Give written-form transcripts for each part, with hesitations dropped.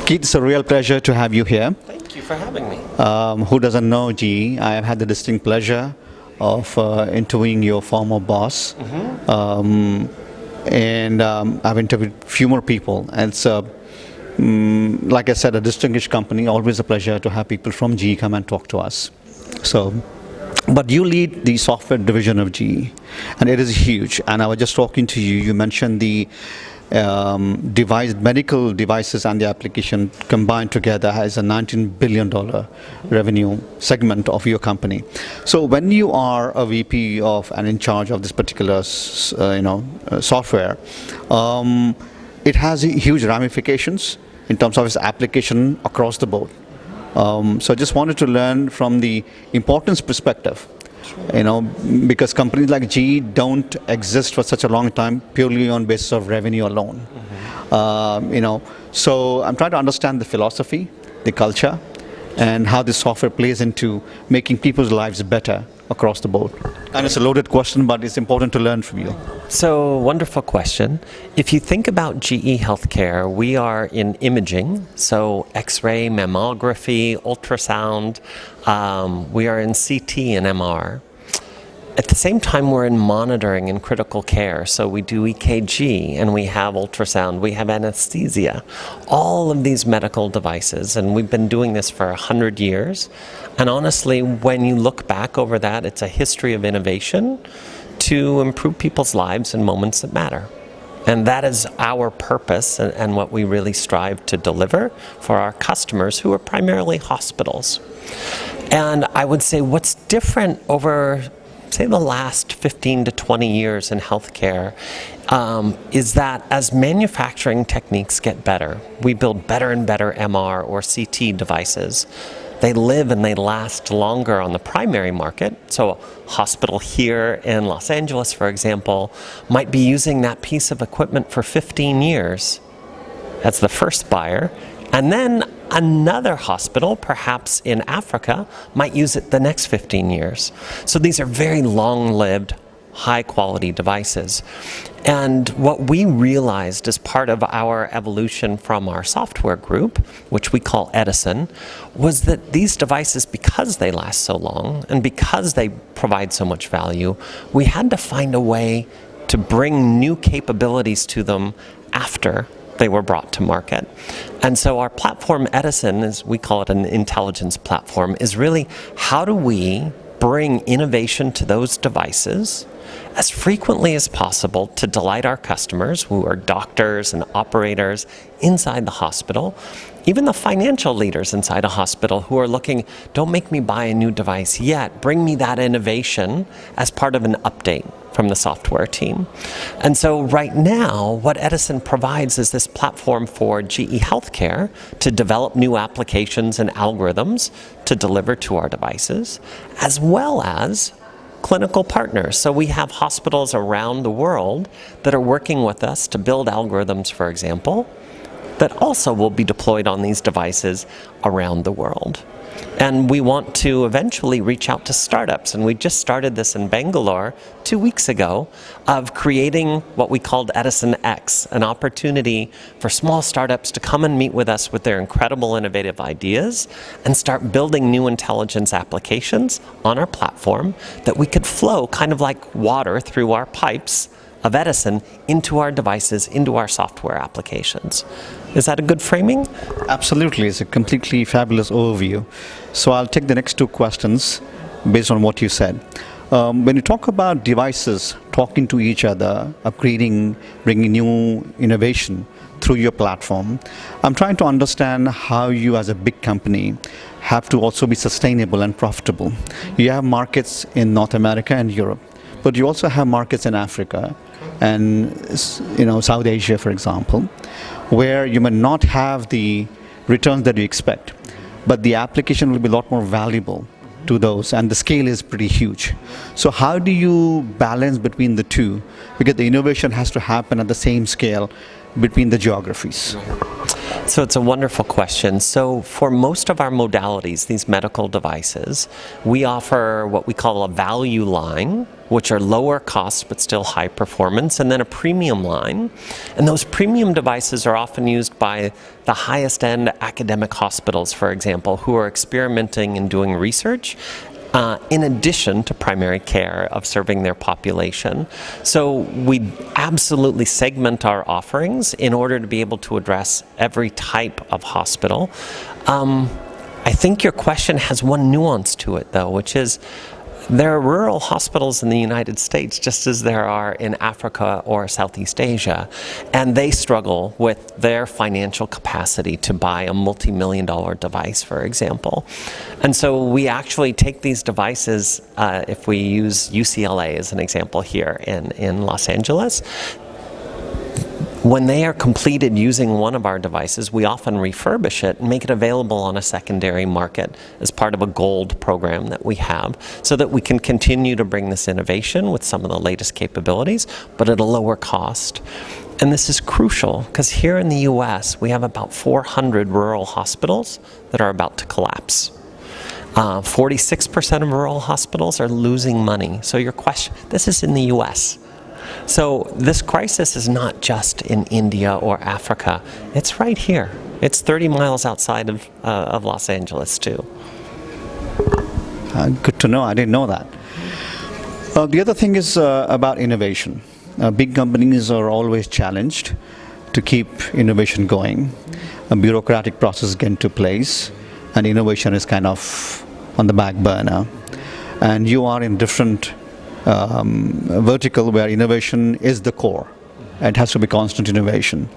Keith, it's a real pleasure to have you here. Thank you for having me. Who doesn't know GE? I have had the distinct pleasure of interviewing your former boss. I've interviewed a few more people. And it's, like I said, a distinguished company. Always a pleasure to have people from GE come and talk to us. But you lead the software division of GE, and it is huge. And I was just talking to you. You mentioned the medical devices and the application combined together has a $19 billion revenue segment of your company. So when you are a VP of and in charge of this particular software, it has huge ramifications in terms of its application across the board. So I just wanted to learn from the importance perspective, because companies like GE don't exist for such a long time purely on basis of revenue alone. So I'm trying to understand the philosophy, the culture, and how this software plays into making people's lives better across the board. And it's a loaded question, but it's important to learn from you. So, wonderful question. If you think about GE Healthcare, we are in imaging, so X-ray, mammography, ultrasound. We are in CT and MR. At the same time, we're in monitoring and critical care. So we do EKG, and we have ultrasound, we have anesthesia, all of these medical devices. And we've been doing this for 100 years. And honestly, when you look back over that, it's a history of innovation to improve people's lives in moments that matter. And that is our purpose and what we really strive to deliver for our customers, who are primarily hospitals. And I would say what's different over, say, the last 15 to 20 years in healthcare is that as manufacturing techniques get better, we build better and better MR or CT devices. They live and they last longer on the primary market. So a hospital here in Los Angeles, for example, might be using that piece of equipment for 15 years as the first buyer. And then another hospital, perhaps in Africa, might use it the next 15 years. So these are very long-lived, high-quality devices. And what we realized as part of our evolution from our software group, which we call Edison, was that these devices, because they last so long and because they provide so much value, we had to find a way to bring new capabilities to them after they were brought to market. And so our platform, Edison, as we call it, an intelligence platform, is really how do we bring innovation to those devices as frequently as possible to delight our customers, who are doctors and operators inside the hospital, even the financial leaders inside a hospital who are looking, don't make me buy a new device yet, bring me that innovation as part of an update from the software team. And so right now, what Edison provides is this platform for GE Healthcare to develop new applications and algorithms to deliver to our devices, as well as clinical partners. So we have hospitals around the world that are working with us to build algorithms, for example, that also will be deployed on these devices around the world. And we want to eventually reach out to startups. And we just started this in Bangalore 2 weeks ago of creating what we called Edison X, an opportunity for small startups to come and meet with us with their incredible innovative ideas and start building new intelligence applications on our platform that we could flow kind of like water through our pipes of Edison into our devices, into our software applications. Is that a good framing? Absolutely. It's a completely fabulous overview. So I'll take the next two questions based on what you said. When you talk about devices talking to each other, upgrading, bringing new innovation through your platform, I'm trying to understand how you as a big company have to also be sustainable and profitable. You have markets in North America and Europe, but you also have markets in Africa and South Asia, for example, where you may not have the returns that you expect, but the application will be a lot more valuable to those, and the scale is pretty huge. So how do you balance between the two? Because the innovation has to happen at the same scale between the geographies. So it's a wonderful question. So for most of our modalities, these medical devices, we offer what we call a value line which are lower cost but still high performance, and then a premium line. And those premium devices are often used by the highest end academic hospitals, for example, who are experimenting and doing research in addition to primary care of serving their population. So we absolutely segment our offerings in order to be able to address every type of hospital. I think your question has one nuance to it, though, which is there are rural hospitals in the United States just as there are in Africa or Southeast Asia, and they struggle with their financial capacity to buy a multi-million-dollar device, for example. And so we actually take these devices, if we use UCLA as an example here in Los Angeles, when they are completed using one of our devices, we often refurbish it and make it available on a secondary market as part of a gold program that we have, so that we can continue to bring this innovation with some of the latest capabilities, but at a lower cost. And this is crucial because here in the US, we have about 400 rural hospitals that are about to collapse. 46% of rural hospitals are losing money. So your question, this is in the US. So this crisis is not just in India or Africa. It's right here. It's 30 miles outside of Los Angeles, too. Good to know. I didn't know that. The other thing is about innovation. Big companies are always challenged to keep innovation going. A bureaucratic process get into place, and innovation is kind of on the back burner. And you are in different vertical where innovation is the core. It has to be constant innovation.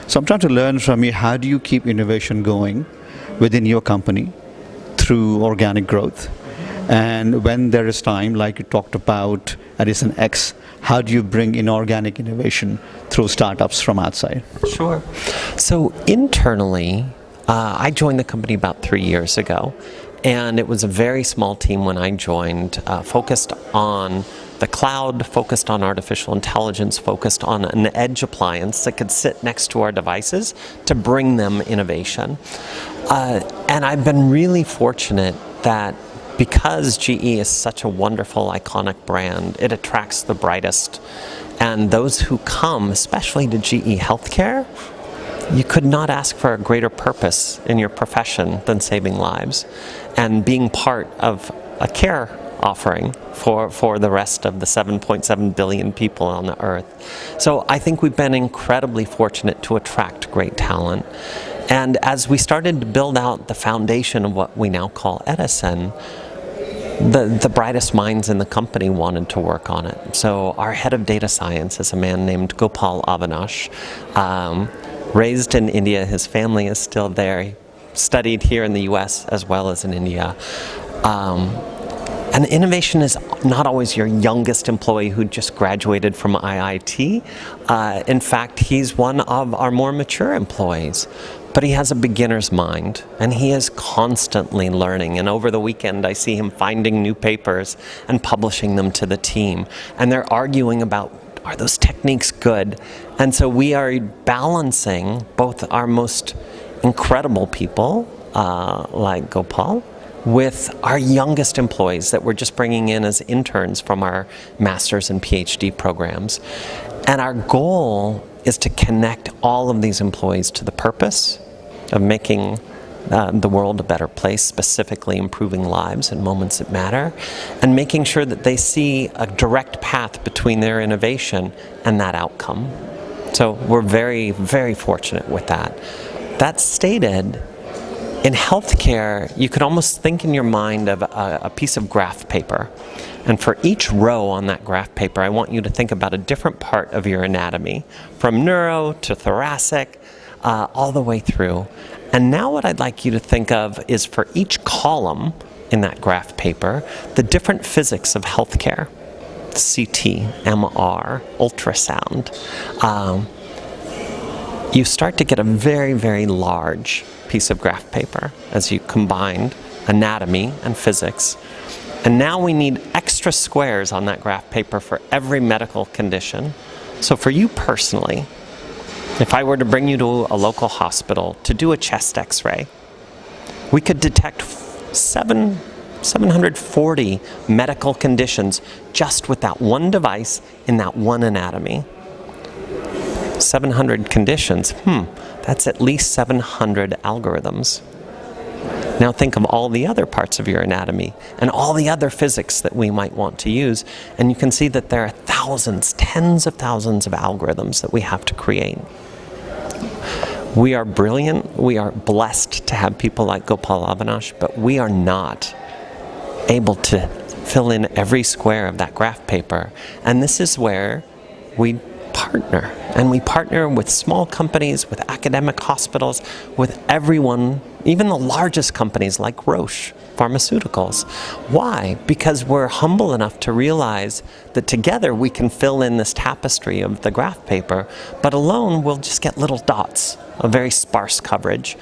So I'm trying to learn from you, how do you keep innovation going within your company through organic growth? And when there is time, like you talked about Edison X, how do you bring inorganic innovation through startups from outside? Sure. So internally, I joined the company about 3 years ago. And it was a very small team when I joined, focused on the cloud, focused on artificial intelligence, focused on an edge appliance that could sit next to our devices to bring them innovation. And I've been really fortunate that because GE is such a wonderful, iconic brand, it attracts the brightest. And those who come, especially to GE Healthcare, you could not ask for a greater purpose in your profession than saving lives and being part of a care offering for the rest of the 7.7 billion people on the earth. So I think we've been incredibly fortunate to attract great talent. And as we started to build out the foundation of what we now call Edison, the brightest minds in the company wanted to work on it. So our head of data science is a man named Gopal Avinash. Raised in India, his family is still there. He studied here in the US as well as in India. And innovation is not always your youngest employee who just graduated from IIT. In fact, he's one of our more mature employees. But he has a beginner's mind, and he is constantly learning. And over the weekend, I see him finding new papers and publishing them to the team. And they're arguing about, are those techniques good? And so we are balancing both our most incredible people, like Gopal, with our youngest employees that we're just bringing in as interns from our master's and PhD programs. And our goal is to connect all of these employees to the purpose of making the world a better place, specifically improving lives in moments that matter, and making sure that they see a direct path between their innovation and that outcome. So we're very, very fortunate with that. That stated, in healthcare, you could almost think in your mind of a piece of graph paper. And for each row on that graph paper, I want you to think about a different part of your anatomy, from neuro to thoracic, all the way through. And now what I'd like you to think of is for each column in that graph paper, the different physics of healthcare. CT, MR, ultrasound. You start to get a very, very large piece of graph paper as you combined anatomy and physics. And now we need extra squares on that graph paper for every medical condition. So for you personally, if I were to bring you to a local hospital to do a chest x-ray, we could detect 7 740 medical conditions just with that one device in that one anatomy. 700 conditions, that's at least 700 algorithms. Now think of all the other parts of your anatomy and all the other physics that we might want to use, and you can see that there are thousands, tens of thousands of algorithms that we have to create. We are brilliant, we are blessed to have people like Gopal Avinash, but we are not able to fill in every square of that graph paper. And this is where we partner. And we partner with small companies, with academic hospitals, with everyone, even the largest companies like Roche Pharmaceuticals. Why? Because we're humble enough to realize that together we can fill in this tapestry of the graph paper, but alone we'll just get little dots, a very sparse coverage.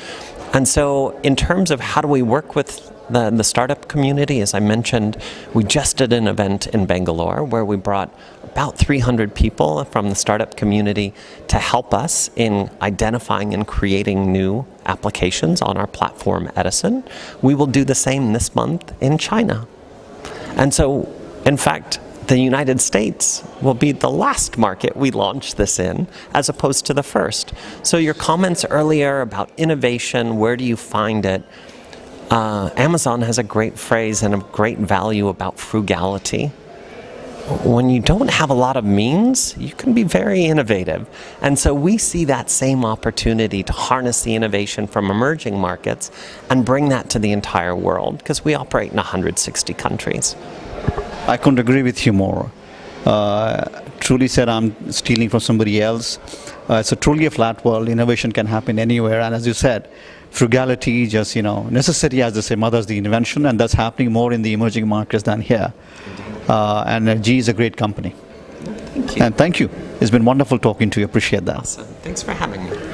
And so in terms of how do we work with the startup community, as I mentioned, we just did an event in Bangalore where we brought about 300 people from the startup community to help us in identifying and creating new applications on our platform Edison. We will do the same this month in China. And so, in fact, the United States will be the last market we launch this in, as opposed to the first. So your comments earlier about innovation, where do you find it? Amazon has a great phrase and a great value about frugality. When you don't have a lot of means, you can be very innovative. And so we see that same opportunity to harness the innovation from emerging markets and bring that to the entire world, because we operate in 160 countries. I couldn't agree with you more. Truly said, I'm stealing from somebody else. It's truly a flat world. Innovation can happen anywhere. And as you said, frugality, just, necessity, as they say, mothers the invention, and that's happening more in the emerging markets than here. And GE is a great company. Thank you. And thank you. It's been wonderful talking to you. Appreciate that. Awesome. Thanks for having me.